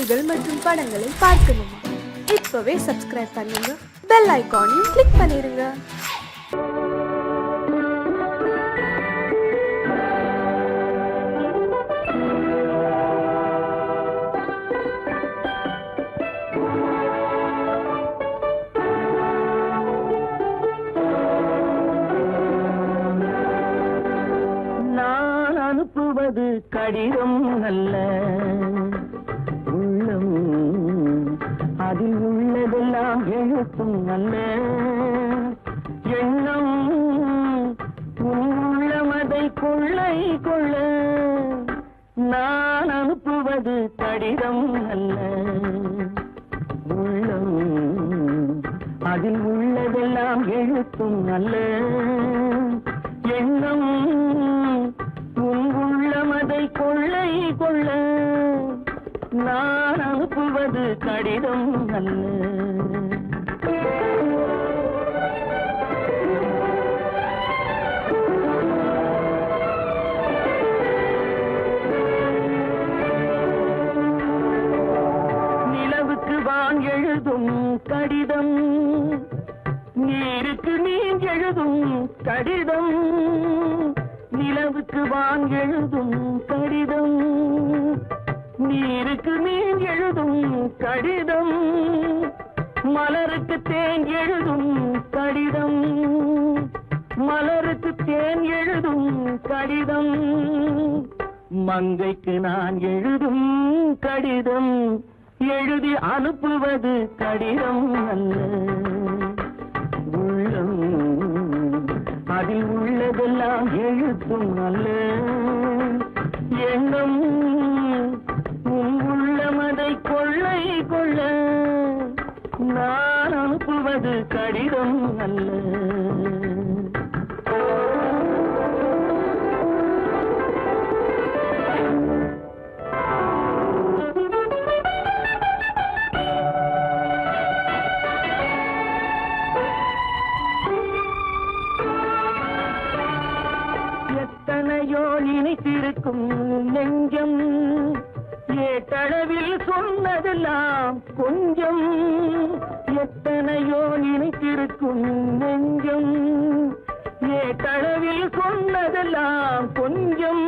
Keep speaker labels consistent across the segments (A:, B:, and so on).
A: பாடல்கள் மற்றும் படங்களை பார்க்கணுமா? இப்பவே சப்ஸ்கிரைப் பண்ணுங்க, பெல் ஐகானையும் கிளிக் பண்ணிருங்க.
B: அனுப்புவது கடிதம் அல்ல, உள்ளம் அதில் உள்ளதெல்லாம் எழுத்தும் அல்ல. எண்ணம் உள்ளமதை கொள்ளை கொள்ள. நான் அனுப்புவது கடிதம் அல்ல, உள்ளம் அதில் உள்ளதெல்லாம் எழுத்தும் அல்ல. எண்ணம் உள்ளமதை கொள்ளை கொள்ள. நான் அனுப்புவது கடிதம் அல்ல. நிலவுக்கு வான் எழுதும் கடிதம், நீருக்கு நீர் எழுதும் கடிதம். நிலவுக்கு வான் எழுதும் கடிதம், நீருக்கு நீர் எழுதும் கடிதம். மலருக்கு தேன் எழுதும் கடிதம், மலருக்கு தேன் எழுதும் கடிதம். மங்கைக்கு நான் எழுதும் கடிதம், எழுதி அனுப்புவது கடிதம் அல்ல. உள்ளம் அதில் உள்ளதெல்லாம் எழுத்தும் அல்ல. எண்ணம் உள்ளமதை கொள்ளை கொள்ள. நான் அனுப்புவது கடிதம் அல்ல. எத்தனையோ இணைத்திருக்கும் நெஞ்சம், ஏட்டளவில் சொன்னதெல்லாம் கொஞ்சம். எத்தனையோ இணைத்திருக்கும் நெஞ்சம், ஏட்டளவில் சொன்னதெல்லாம் கொஞ்சம்.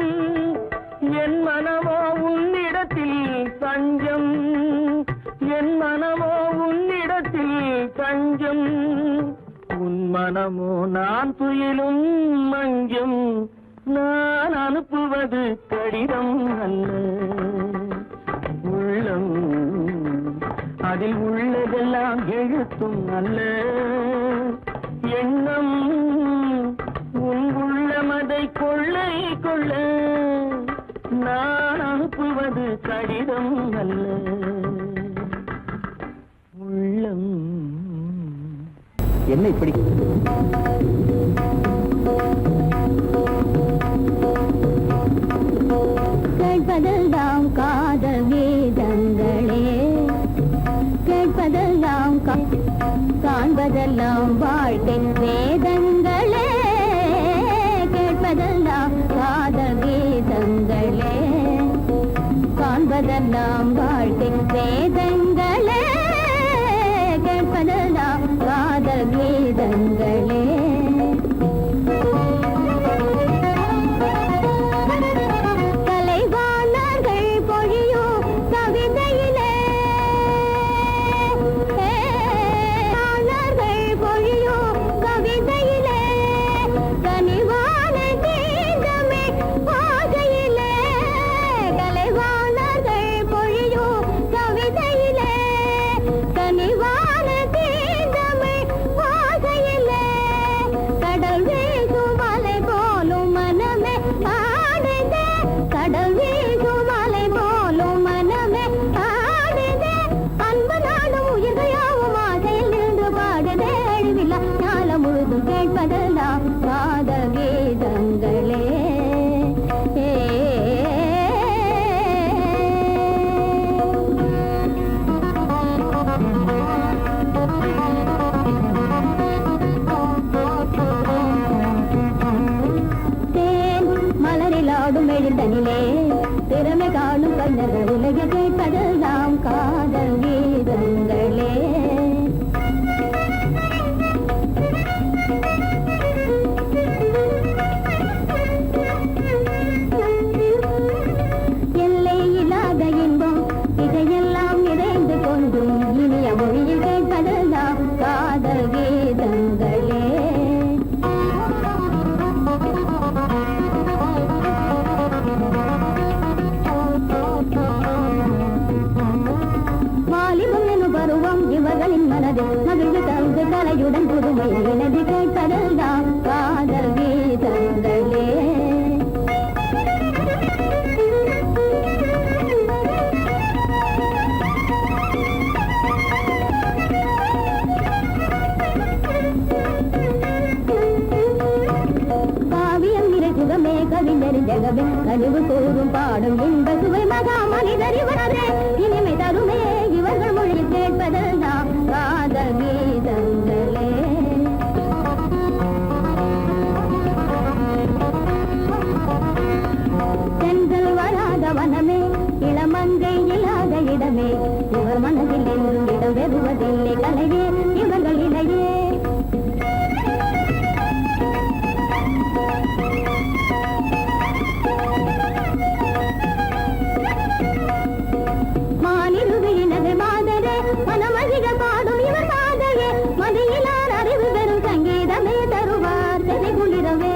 B: என் மனமோ உன்னிடத்தில் தஞ்சம், என் மனமோ உன்னிடத்தில் தஞ்சம். உன் மனமோ நான் துயிலும் மஞ்சம். நான் அனுப்புவது கடிதம் அல்ல, உள்ளம் அதில் உள்ளதெல்லாம் எழுத்தும் அல்ல. எண்ணம் உன் உள்ளமதை கொள்ளை கொள்ள. நான் அனுப்புவது கடிதம் அல்ல, உள்ளம். என்ன இப்படி?
C: கேட்பதெல்லாம் காதல் கீதங்களே, கேட்பதெல்லாம் காண்பதெல்லாம் வாழ்க்கை வேதங்களே. கேட்பதெல்லாம் காதல் கீதங்களே, காண்பதெல்லாம் வாழ்க்கை வேதங்களே. கேட்பதெல்லாம் காதல் கீதங்களே. இனிமையுடன் புதுமை எனது கேட்பதெல்லாம் காதல் கீதங்களே. காவியம் நிறை சுகமே கவிஞர் ஜெகமே கனிவு கூறும் பாடும் இன்ப சுவை மகா மனிதர் இவரே. இனிமை தருமே இவர்கள் மொழி கேட்பதெல்லாம் காதல் கீதங்களே. சென்றல் வராத வனமே இளமங்கை இல்லாத இடமே இவர் மனதில் என்றும் இடம் பெறுவதில்லை கலையே இவர்கள் இடையே. மானிருவியினது மாதரே மனமதிக பாடும் இவர் மாதையே மதியிலார் அறிவு பெறும் சங்கீதமே தருவார் செதை குளிரவே.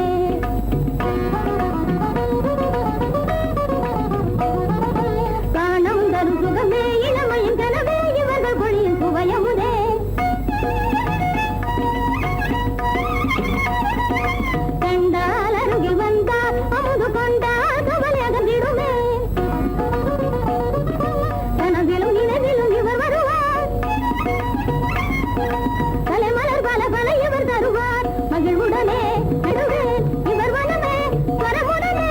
C: காணம் தரும் சுகமே இளமையின் கனவே இவர்கள் பொழியும் சுவையமுதே. கண்டால் அருகில் வந்தால் அமுது கொண்டால் கவலை அகன்றிடுமே. கனவிலும் நினைவிலும் இவர் வருவார் கலைமலர் பல பல இவர் தருவார் மகிழ்வுடனே நடுவேன் இவர் வனமே வரமுடனே.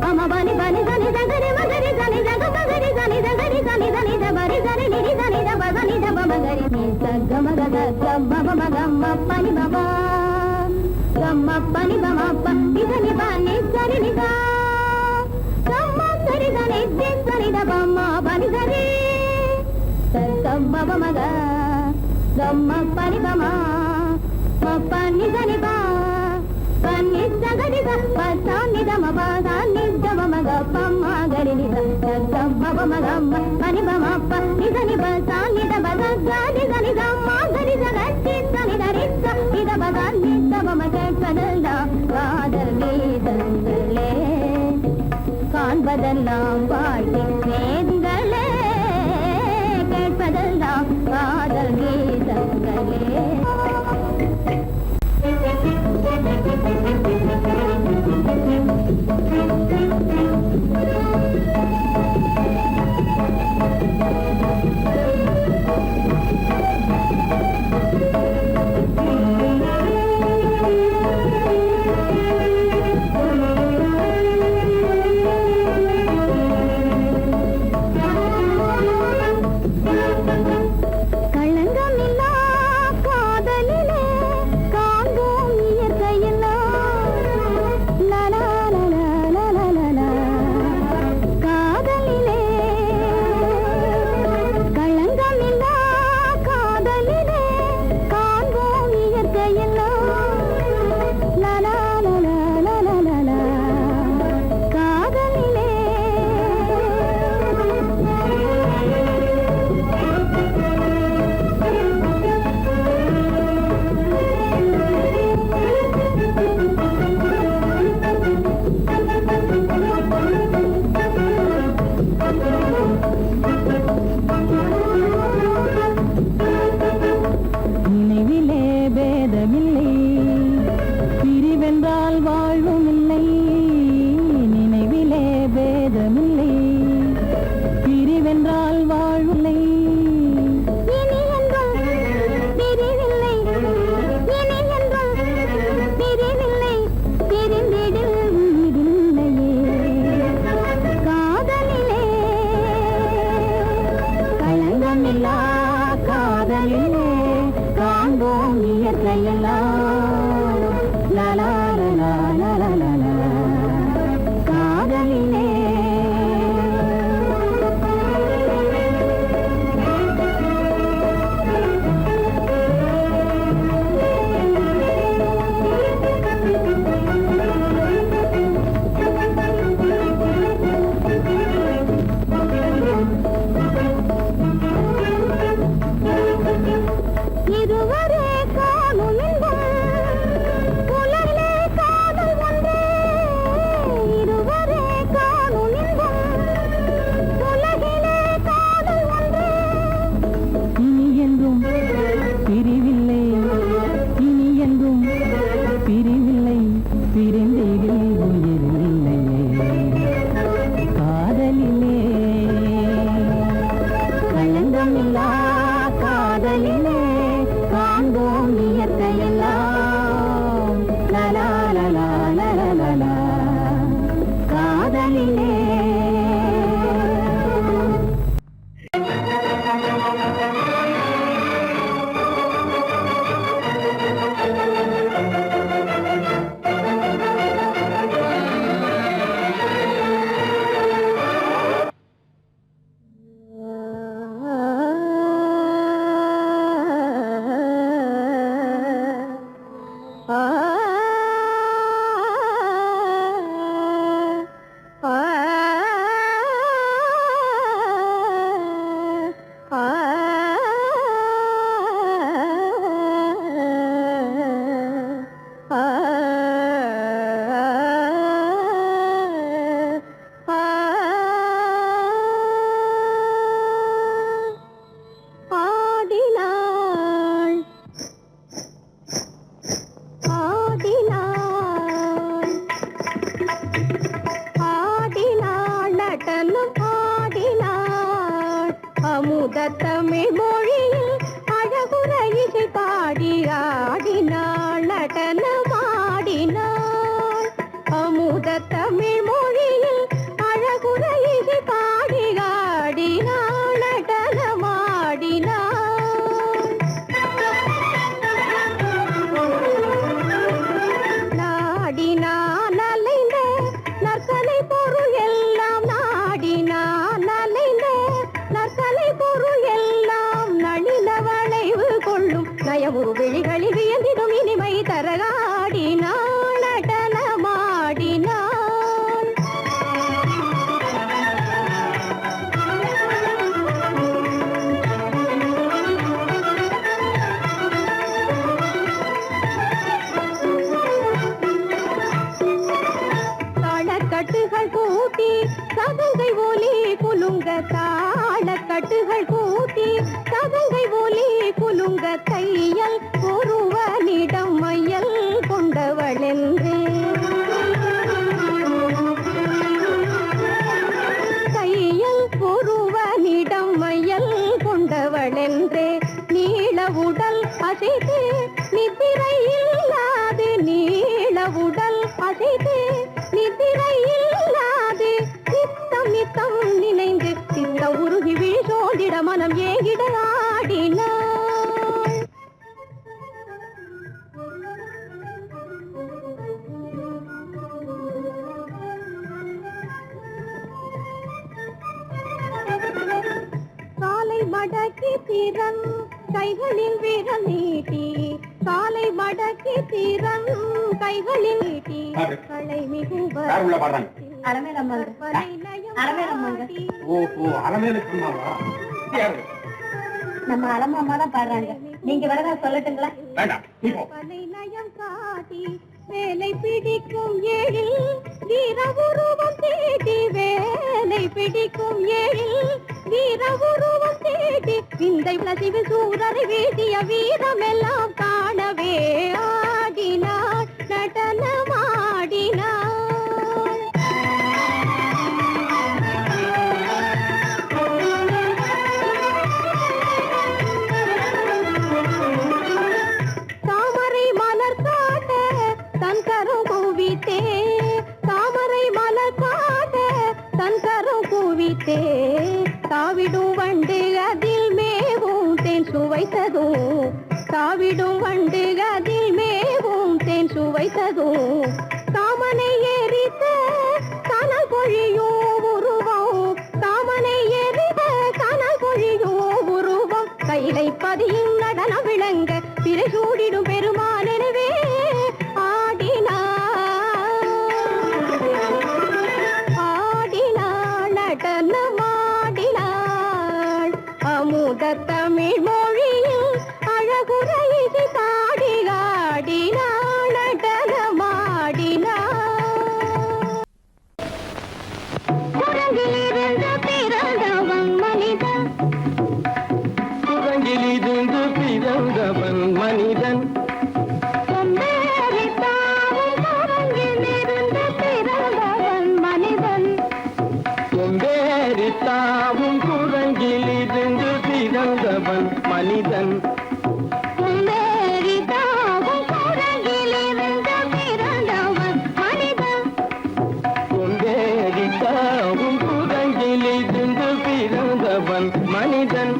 C: அம பனி பனி சனி தகரி மகரி சனி தக மகரி சனி தகரி சனி தனி தபரி சனி நிரி சனி தப சனி தப மகரி நீ சக மக கம்ம மக ம பனி பபா கம்ம பனி பம ப நிசனி பனி சனி நிதா கம்ம சரி சனி தி சனி தப ம பனி சரி கம்ம மக கம்ம பனி பம ம பனி சனி பா பனி சகரி த ப சனி த ம ப சனி த ம மக ப ம கரி நி த கம்ம ம கம்ம பனி பம ப நிசனி ப சனி த ப சனி சனி த ம கரி சகரி சனி த ரி ச இத ப சனி த ம ம கேட்பதெல்லாம் காதல் கீதங்களே. காண்பதெல்லாம் வாழ்க்கை வேதங்களே கேட்பதெல்லாம் காதல் கீதங்களே. களங்கமில்லா காதலிலே காண்போம் இயற்கையெல்லாம் லலா லலா லலா லலா. காதலிலே களங்கமில்லா காதலிலே காண்போம் இயற்கையெல்லாம் லலா லலா லலா லலா. காதலிலே நினைவிலே பேதமில்லை பிரிவென்றால் வாழ்வும் இல்லை. நினைவிலே பேதமில்லை பிரிவென்றால் வாழ்வில்லை. இனி என்றும் பிரிவில்லை இனி என்றும் பிரிவில்லை பிரிந்திடில் உயிரில்லையே. காதலிலே களங்கமில்லா காதலிலே காண்போம் இயற்கையெல்லாம் லலா லலா லலா லலா. காதலிலே இருவரே காணும் இன்பம் அமுத தமிழ் மொழியில் அழகுற இசை பாடி ஆடினாள் நடனமாடினாள் அமுத தமிழ் மொழியில் அழகுற இசை பாடி ஆடினாள் நடனமாடினாள் நாடினான் அலைந்த நற்கலை பொருள் எல்லாம் நாடினான் அலைந்த நற்கலை பொருள் எல்லாம் நளின வளைவு கொள்ளும் நயமுறு விழிகளில் வியந்திடும் இனிமை தரகாடினான் நடனமாடினான் தாளக்கட்டுகள் கூட்டி சதங்கை ஒலி குலுங்க தாளக்கட்டுகள் கூட்டி சதங்கை ஒலி குலுங்க தையல் ஒருவனிடம் மையல் கொண்டவளென்றே தையல் ஒருவனிடம் மையல் கொண்டவளென்றே நீள உடல் அசைத்து நித்திரை இல்லாது நீள உடல் அசைத்து நித்திரை இல்லாது நித்தம் நித்தம் நினைந்து சித்த உருகி வீசோடிட மனம் ஏகிட ஆடினாள் காலை மடக்கி திறன் கைகளில் விரல் நீட்டி காலை மடக்கி திறன் கைகளில் நீட்டி களை மிகுவ நம்ம அலமாமா தான் பாடுறாங்க நீங்க வரதா சொல்லட்டுங்களா நயம் காட்டி வேலை பிடிக்கும் ஏழில் வீர உருவம் தேடி வேலை பிடிக்கும் ஏழில் வீர உருவம் தேடி விந்தை பிளசிவு சூரரை வீசிய வீரமெல்லாம் காணவே ஆடினாள் நடனமாடினாள் தாமரை மலர் காட்ட தன் கரம் குவித்தே தாமரை மலர் காட்ட தன் கரம் குவித்தே தாவிடும் வண்டு அதில் மேவும் தேன் சுவைத்ததும் தாவிடும் வண்டு அதில் மேவும் தேன் சுவைத்ததும் காமனை எரித்த கனல் பொழியும் உருவம் காமனை எரித்த கனல் பொழியும் உருவம் கையிலை பதியும் நடன விளங்க பிறை சூடிடும் பெருமான் எனவே ஆடினாள் நடனமாடினாள் அமுத தமிழ் மொழியில் அழகுற இசை பாடி ஆடினாள் நடனமாடினாள் குரங்கிலிருந்து பிறந்தவன் மனிதன்
B: குரங்கிலிருந்து பிறந்தவன் மனிதன் தாவும் குரங்கிலிருந்து பிறந்தவன் மனிதன்
C: தாவும் குரங்கிலிருந்து பிறந்தவன் மனிதன்
B: தாவும் குரங்கிலிருந்து பிறந்தவன் மனிதன்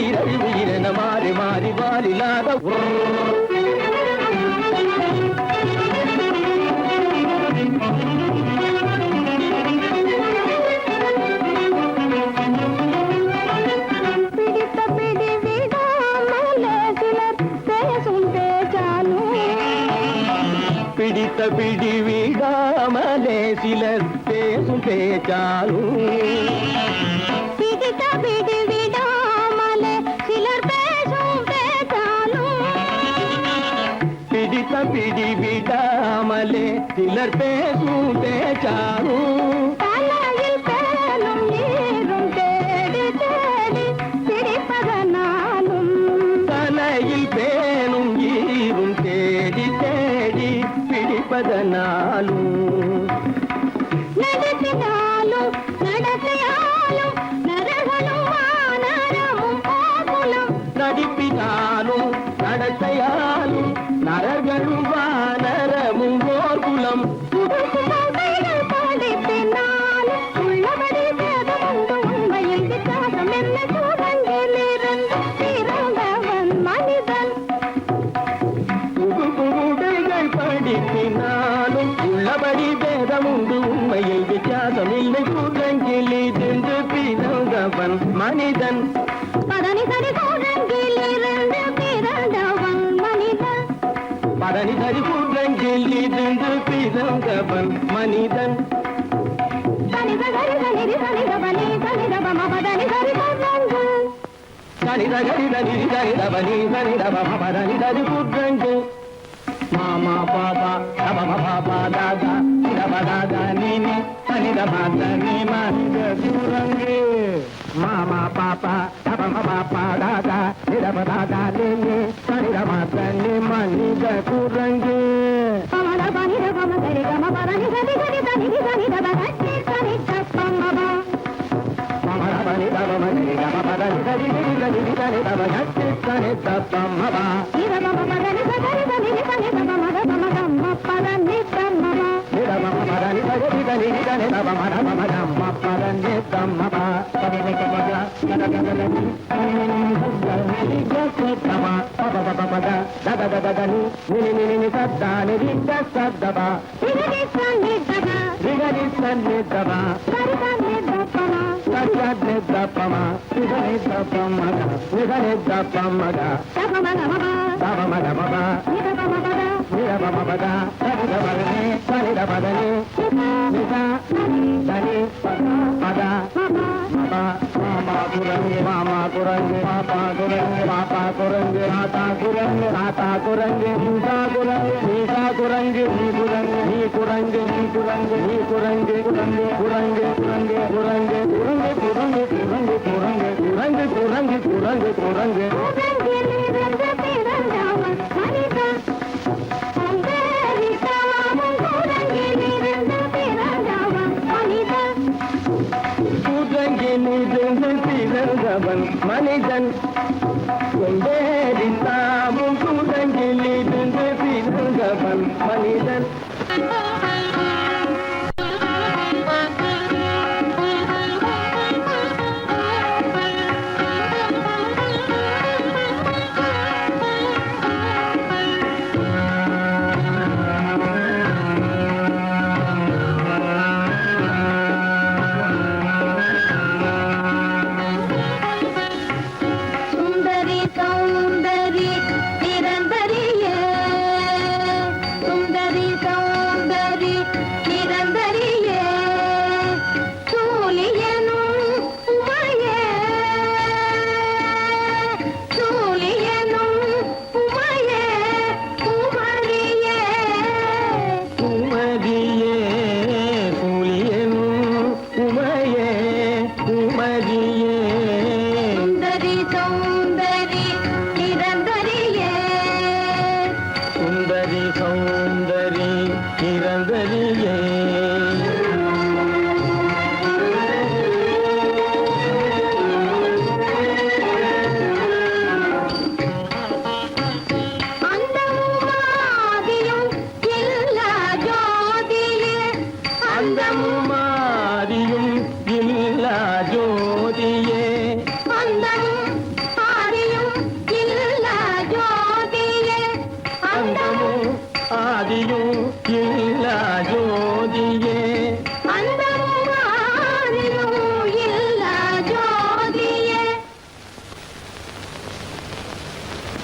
B: உயிரழி உயிரென மாறி மாறி வாரில்லாத பிடித்த பிடி விடாமலே சிலர் பேசும் பேச்சாலும்
C: பிடித்த பிடி விடாமலே சிலர் பேசும் பேச்சாலும்
B: பிடித்த பிடி விடாமலே சிலர் பேசும் பேச்சாலும்
C: தலையில் பேலும் நீரும் தேடி தேடி பிடிப்பதனாலும்
B: தலையில் பேணும் ஈரும் தேடி தேடி பிடிப்பதனாலும்
C: நடத்தினாலும் நடத்தையாலும் நரகனும் வானரமும் போகுலம்
B: நடிப்பினாலும் நடத்தையாலும் நரர்களும் வானரமும் ஓர்குலம்
C: புதுசுமைகள் படிப்பினாலும் உள்ளபடி வேதமுண்டு உண்மையில் வித்தியாசம் என்ன சூழங்கிலிருந்து பிறந்தவன் மனிதன்
B: புதுடைகள் படிப்பினாலும் உள்ளபடி பேதமுண்டு உண்மையில் வித்தியாசம் இல்லை கூட்டங்கிலிருந்து பிறந்தவன் மனிதன்
C: பதனி சரி சூழங்கிலிருந்து பிறந்தவன் மனிதன்
B: பரணி சரி கூட்டங்கிலிருந்து பிறந்தவன் மனிதன்
C: தனித கரி தனிதி தனிதவனி தனிதவம பதனி சரி சூழங்கு
B: சனிதகரிதனி சரிதவனி சரிதவமபரணி சரி கூட்டங்கு மாமா பாபா தபம பாபா தாதா சிதபதாதா நீனி சனிதபாத நீ மனித கூரங்கு மாமா பாப்பா தபம பாப்பா தாதா சிதபதாதா நீனி சனிதபாத நீ மனித கூரங்கு
C: பமத பனித பம சரி கம பதனி சரி சரி தனிதி தனிதவ கட்டி சரி தப்பமபா
B: மமபனி தபமனி தபமதனி சரி சரி சரி சரி தப கட்டி சனி தப்பமபா
C: இதமம பதனி சரி தனிதி தனிதவ மத பம கம்ம பதனி தம்மபா
B: நிதமமதனி சரி சரி சரி தப மதமமதம்ம பதனி தம்மபா பதனிகமத கதகதனி நிகசதமா பபபபபத ததததனி நினி சத்தானி நிகசதபா
C: திகதி சன்னிதவ
B: ரிகரி சன்னிதபா
C: சரி சன்னிதப்பம
B: சரியத்னி தப்பமா நிதனி தப்பமத நிதனி தப்பமத
C: தபமகமப
B: தபமதமப
C: நிதபமபத
B: நிதபமபத சரிதபதனி சரிதபதனி நித தனி பத மாமா குரங்கு மாமா குரங்கு பாப்பா குரங்கு பாப்பா குரங்கு ஆத்தா குரங்கு ஆத்தா குரங்கு நீசா குரங்கு நீசா குரங்கு நீ குரங்கு நீ குரங்கு நீ குரங்கு நீ குரங்கு குரங்கு குரங்கு குரங்கு குரங்கு குரங்கு குரங்கு குரங்கு குரங்கு குரங்கு குரங்கு குரங்கு
C: உலகிலிருந்து பிறந்தவன் மனிதன் அம்பேரித்தாவும் உலகிலிருந்து பிறந்தவன் மனிதன்
B: கூட்டங்கிலிருந்து பிறந்தவன் மனிதன் கொண்டேரித்தாவும் கூட்டங்கிலிருந்து பிறந்தவன் மனிதன்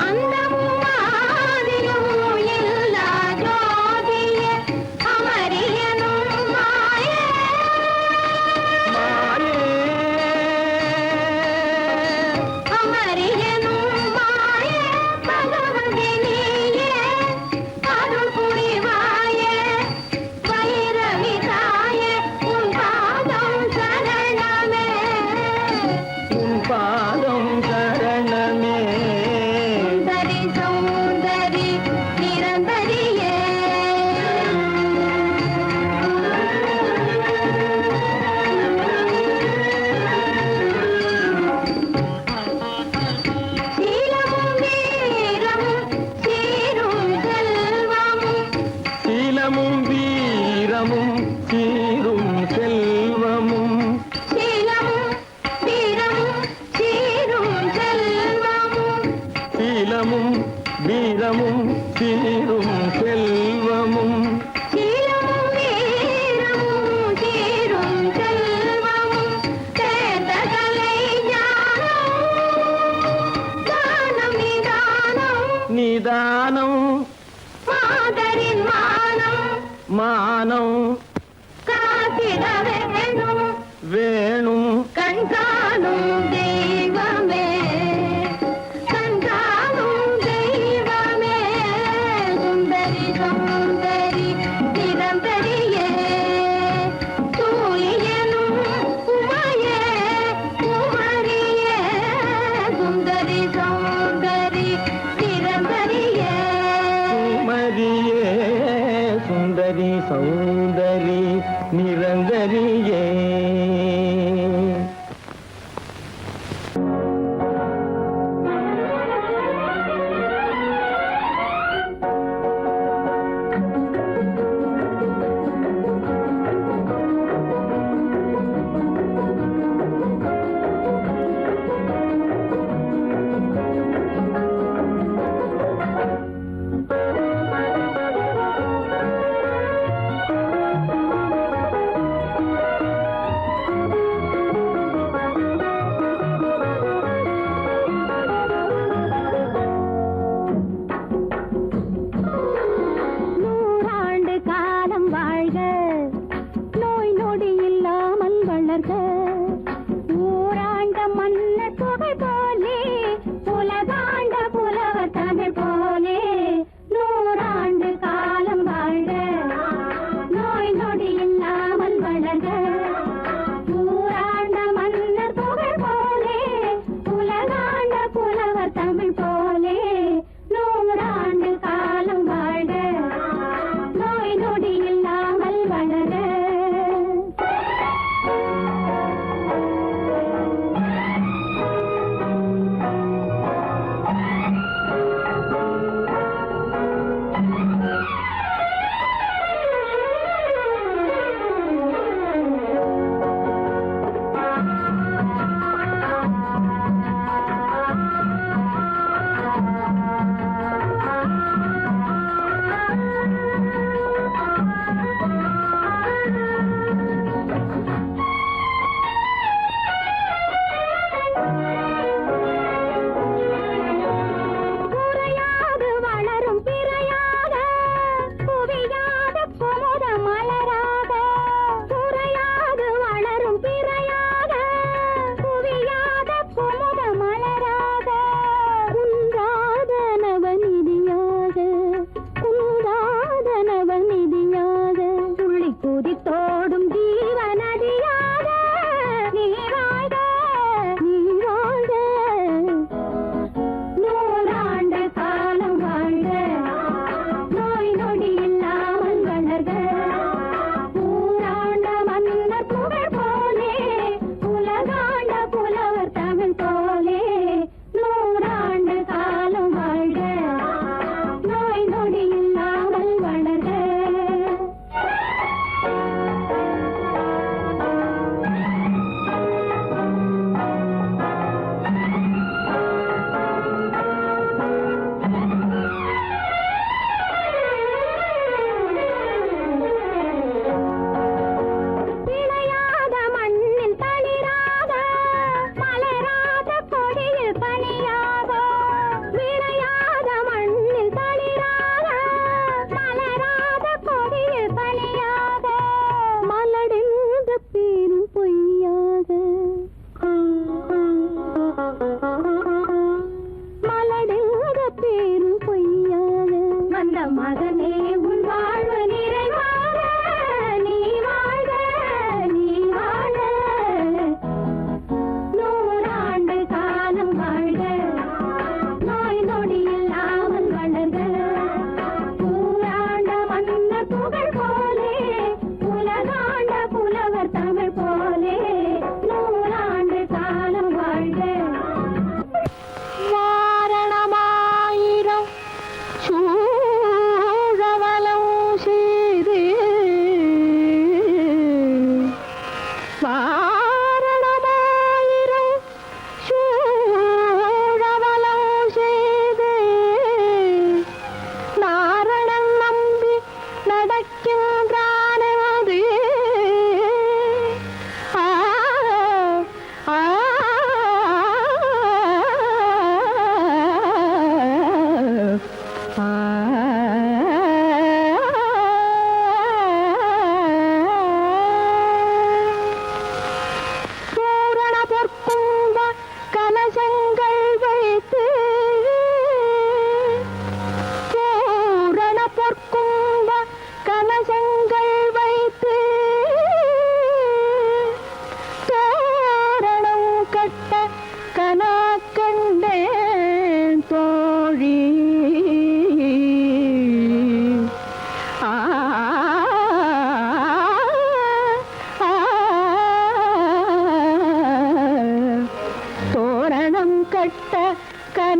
C: அந்தமும் ஆதியும் இல்லா ஜோதியே அமரியனும் மாயே அமரியனும் மாயே பகவதினியே அருள் புரிவாயே வைரவி தாயே உன் பாதம் சரணமே
B: உன் பாதம் சரணமே
C: சுந்தரி சௌந்தரி நிரந்தரியே சீலமும் வீரமும் சீரும் செல்வமும்
B: சீலமும் வீரமும் சீரும் செல்வமும்
C: சீலமும் வீரமும் சீரும் செல்வமும்
B: சீலமும் வீரமும் சீரும் செல்வமும்
C: சீலமும் வீரமும் சீரும் செல்வமும் சேர்ந்த கலை ஞானம் நிதானம்
B: நிதானம்
C: மாதரின் மானம்
B: மானம்
C: காத்திட வேணும்
B: வேணும்
C: கண்காணும் தெய்வமே கண்காணும் தெய்வமே சுந்தரி சௌந்தரி நிரந்தரியே சூரியனும் உமையே குமரியே சுந்தரி சௌந்தரி நிரந்தரியே
B: குமரியே சுந்தரி சௌந்தரி நிரந்தரியே
C: நூறாண்டு காலம் வாழ்க நோய் நொடி இல்லாமல் வளர்க ஊராண்ட மன்னர் தொகை போலே உலகாண்ட புலவர் தமிழ் போலே நூறாண்டு காலம் வாழ்க நோய் நொடி இல்லாமல் வளர்க ஊராண்ட மன்னர் தொகை போலே உலகாண்ட புலவர் தமிழ் போலே நூறாண்டு காலம் வாழ்க நோய் நொடி இல்லாமல் வளர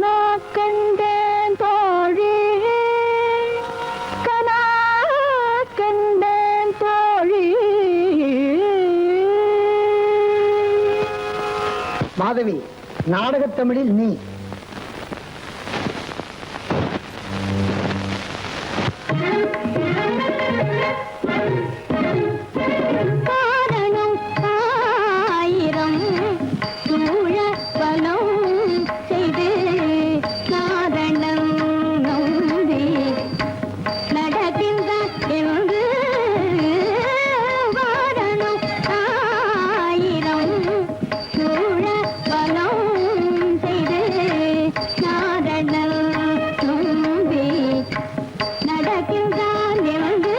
C: கனா கண்டேன் தோழி கனா கண்டேன் தோழி.
B: மாதவி, நாடகத் தமிழில் நீ.
C: காரணம் ஆயிரம் சூழ பலம் செய்து காரணம் நம்பி நடக்கின்ற என்று காரணம் ஆயிரம் சூழ பலம் செய்து காரணம் நம்பி நடக்கின்றான் என்று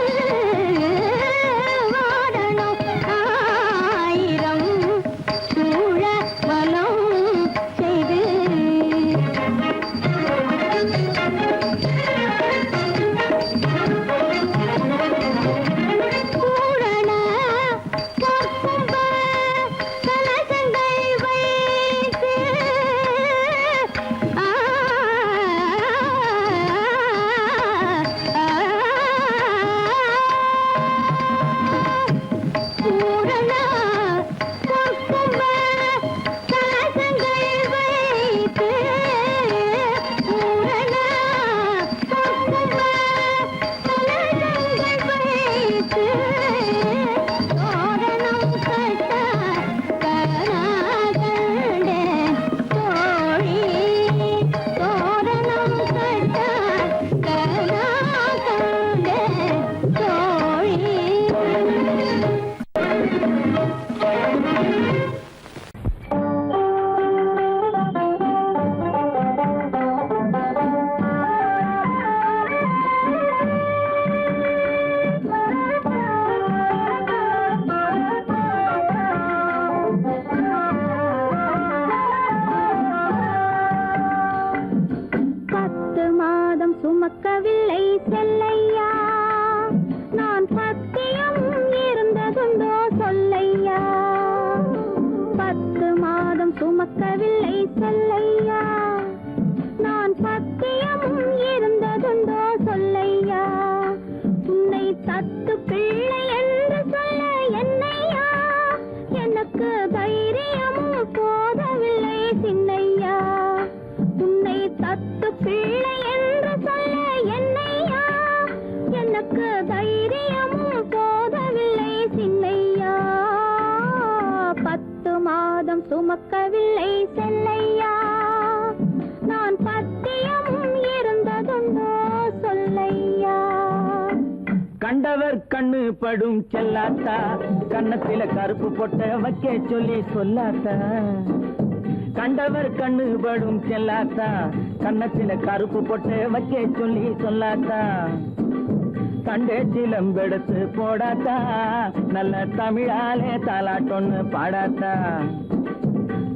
C: வாடணும் ஆயிரம் சூழ வலம் செய்து. பூரண கற்பும்ப கலசங்கள் வைத்து பூரண கற்பும்ப கலசங்கள் வைத்து பூரண கற்பும்ப கலசங்கள் வைத்து தோரணம் கட்ட கனாகண்டேன் தோழி தோரணம் கட்ட கனாகண்டேன் தோழி. பத்து மாதம் சுமக்கவில்லை செல்லையா, நான் பத்தியம் இருந்ததுண்டோ சொல்லையா. பத்து மாதம் சுமக்கவில்லை செல்லையா, நான் பத்தியம் இருந்ததுண்டோ சொல்லையா. உன்னை தத்து பிள்ளை என்று சொல்ல என்னையா, எனக்கு தைரியமும் போதவில்லை சின்னையா. உன்னை தத்து பிள்ளை என்று சொல்ல என்னையா, எனக்கு தைரியமும் போதவில்லை சின்னையா. பத்து மாதம் சுமக்கவில்லை செல்லையா, நான் பத்தியம் இருந்ததுண்டோ சொல்லையா.
B: கண்டவர் கண்ணு படும் செல்லாத்தா, கன்னத்தில கருப்பு பொட்ட வைக்க சொல்லி சொல்லாத்தா. கண்டவர் கண்ணு படும் செல்லாத்தா, கன்னத்தில கருப்பு பொட்ட வைக்க சொல்லி சொல்லாத்தா. கண்டே சிலம்பெடுத்து போடாத்தா, நல்ல தமிழாலே தாலாட்டொன்னு பாடாத்தா.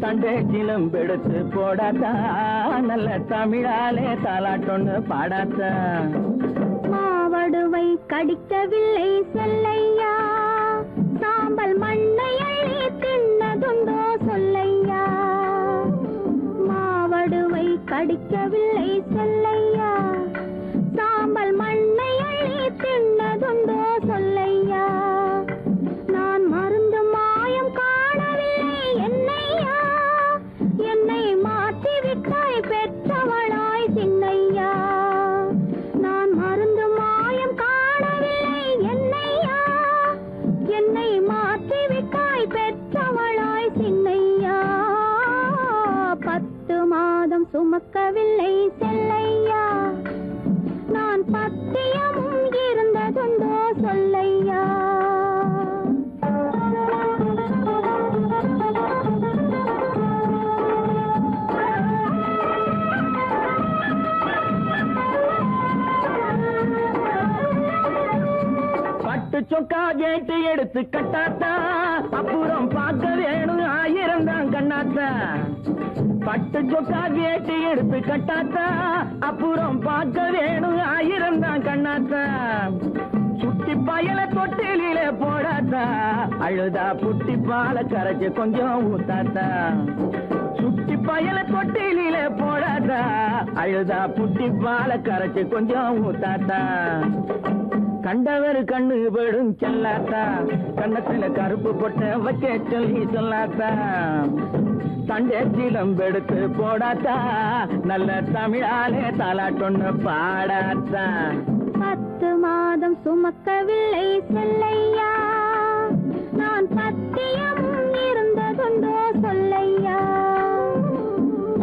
B: தண்டே சிலம்பெடுத்து போடாத்தா, நல்ல தமிழாலே தாலாட்டொன்னு பாடாத்தா.
C: மாவடுவை கடிக்கவில்லை செல்லையா, சாம்பல் மண்ணை அள்ளி தின்னதுண்டோ சொல்லையா. மாவடுவை கடிக்கவில்லை செல்லையா, சாம்பல் மண்ணை அள்ளி தின்னதுண்டோ சொல்லையா. நான் மருந்து மாயம் காணவில்லை என்னையா, என்னை மாற்றிவிட்டாய் பெற்றவளாய் சின்னையா. நான் மருந்து மாயம் காணவில்லை என்னையா, என்னை மாற்றிவிட்டாய் பெற்றவளாய் சின்னையா. பத்து மாதம் சுமக்கவில்லை செல்லையா, நான் பத்தியமும் இருந்ததுண்டோ சொல்லையா.
B: பட்டு சொக்கா கேட்டு எடுத்து கட்டாத்தா, அப்புறம் பார்க்க வேணும் 1000 தான் கண்ணாத்தா. பட்டு சொக்கா கேட்டு எடுத்து கட்டாத்தா, அப்புறம் பார்க்க வேணும் 1000 தான் கண்ணாத்தா. சுட்டி பயல தொட்டில போடாத்தா, அழுதா புட்டி பால கரைச்சு கொஞ்சம் ஊத்தாத்தா. குட்டி பயல தொட்டில போடாதா அழுதா புட்டி பால கரைச்சு கொஞ்சம் ஊத்தாத்தா கண்டவர் கண்ணு படும் செல்லாத்தா கண்ணத்துல கருப்பு பொட்ட வைக்க சொல்லி சொல்லாத்தா தண்டேச்சிலம் எடுத்து போடாத்தா நல்ல தமிழாலே தாலாட்டொன்னு பாடாத்தா
C: 10 மாதம் சுமக்கவில்லை செல்லையா நான் பத்தியம் இருந்ததுண்டோ சொல்லையா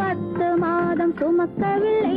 C: 10 மாதம் சுமக்கவில்லை